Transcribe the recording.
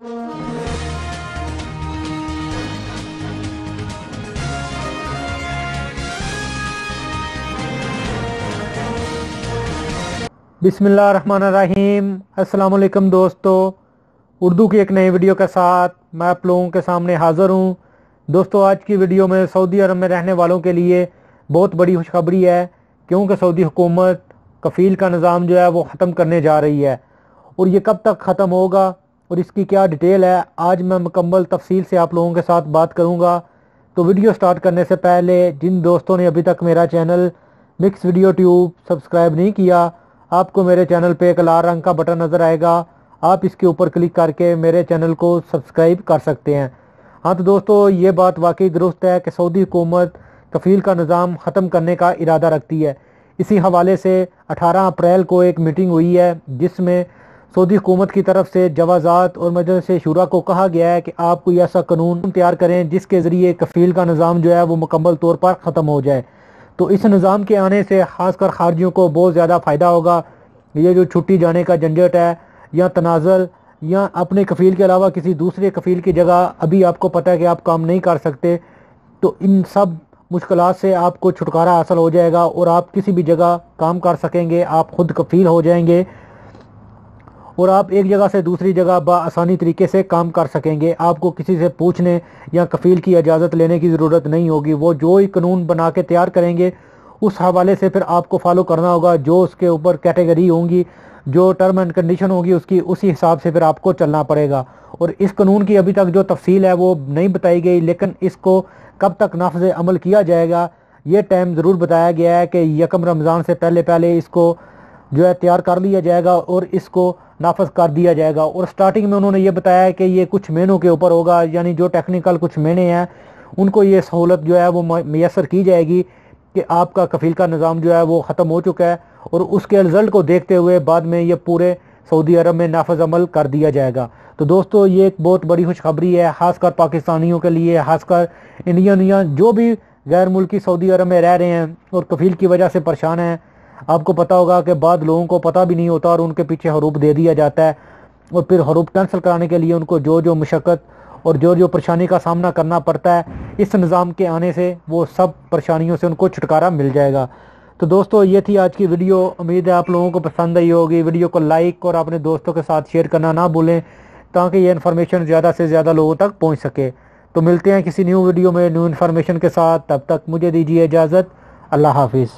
बिस्मिल्लाहिर्रहमानिर्रहीम। अस्सलाम वालेकुम दोस्तों, उर्दू की एक नई वीडियो के साथ मैं आप लोगों के सामने हाज़िर हूँ। दोस्तों, आज की वीडियो में सऊदी अरब में रहने वालों के लिए बहुत बड़ी खुशखबरी है, क्योंकि सऊदी हुकूमत कफ़ील का निज़ाम जो है वो ख़त्म करने जा रही है। और ये कब तक ख़त्म होगा और इसकी क्या डिटेल है, आज मैं मुकम्मल तफसील से आप लोगों के साथ बात करूँगा। तो वीडियो स्टार्ट करने से पहले जिन दोस्तों ने अभी तक मेरा channel mix video tube subscribe नहीं किया, आपको मेरे चैनल पे एक लाल रंग का बटन नज़र आएगा, आप इसके ऊपर क्लिक करके मेरे चैनल को सब्सक्राइब कर सकते हैं। हाँ तो दोस्तों, ये बात वाकई दुरुस्त है कि सऊदी हुकूमत कफ़ील का निज़ाम ख़त्म करने का इरादा रखती है। इसी हवाले से 18 अप्रैल को एक मीटिंग हुई है, जिसमें सऊदी हुकूमत की तरफ से जवाज़ात और मजलिस शूरा को कहा गया है कि आप कोई ऐसा कानून तैयार करें जिसके ज़रिए कफ़ील का निज़ाम जो है वो मुकम्मल तौर पर ख़त्म हो जाए। तो इस निज़ाम के आने से ख़ासकर खारजियों को बहुत ज़्यादा फ़ायदा होगा। ये जो छुट्टी जाने का झंझट है, या तनाज़ुल, या अपने कफ़ील के अलावा किसी दूसरे कफ़ील की जगह अभी आपको पता है कि आप काम नहीं कर सकते, तो इन सब मुश्किलात से आपको छुटकारा हासिल हो जाएगा और आप किसी भी जगह काम कर सकेंगे। आप खुद कफ़ील हो जाएंगे और आप एक जगह से दूसरी जगह बआसानी तरीके से काम कर सकेंगे। आपको किसी से पूछने या कफ़ील की इजाज़त लेने की ज़रूरत नहीं होगी। वो जो ही कानून बना के तैयार करेंगे उस हवाले से फिर आपको फॉलो करना होगा। जो उसके ऊपर कैटेगरी होंगी, जो टर्म एंड कंडीशन होगी उसकी, उसी हिसाब से फिर आपको चलना पड़ेगा। और इस कानून की अभी तक जो तफसील है वो नहीं बताई गई, लेकिन इसको कब तक नाफिज़ अमल किया जाएगा ये टाइम ज़रूर बताया गया है कि 1 रमज़ान से पहले पहले इसको जो है तैयार कर लिया जाएगा और इसको नाफिज कर दिया जाएगा। और स्टार्टिंग में उन्होंने ये बताया कि ये कुछ महीनों के ऊपर होगा, यानी जो टेक्निकल कुछ महीने हैं उनको ये सहूलत जो है वो मैसर की जाएगी कि आपका कफ़ील का निज़ाम जो है वो ख़त्म हो चुका है, और उसके रिज़ल्ट को देखते हुए बाद में ये पूरे सऊदी अरब में नाफिज अमल कर दिया जाएगा। तो दोस्तों, ये एक बहुत बड़ी खुशखबरी है, ख़ासकर पाकिस्तानियों के लिए, ख़ासकर इंडियन या जो भी गैर मुल्की सऊदी अरब में रह रहे हैं और कफ़ील की वजह से परेशान हैं। आपको पता होगा कि बाद लोगों को पता भी नहीं होता और उनके पीछे हरूफ दे दिया जाता है, और फिर हरूफ कैंसिल कराने के लिए उनको जो जो मुशक्क़त और जो जो परेशानी का सामना करना पड़ता है, इस निज़ाम के आने से वो सब परेशानियों से उनको छुटकारा मिल जाएगा। तो दोस्तों, ये थी आज की वीडियो। उम्मीद है आप लोगों को पसंद आई होगी। वीडियो को लाइक और अपने दोस्तों के साथ शेयर करना ना भूलें, ताकि ये इन्फॉर्मेशन ज़्यादा से ज़्यादा लोगों तक पहुँच सके। तो मिलते हैं किसी न्यू वीडियो में न्यू इन्फॉर्मेशन के साथ, तब तक मुझे दीजिए इजाज़त। अल्लाह हाफिज़।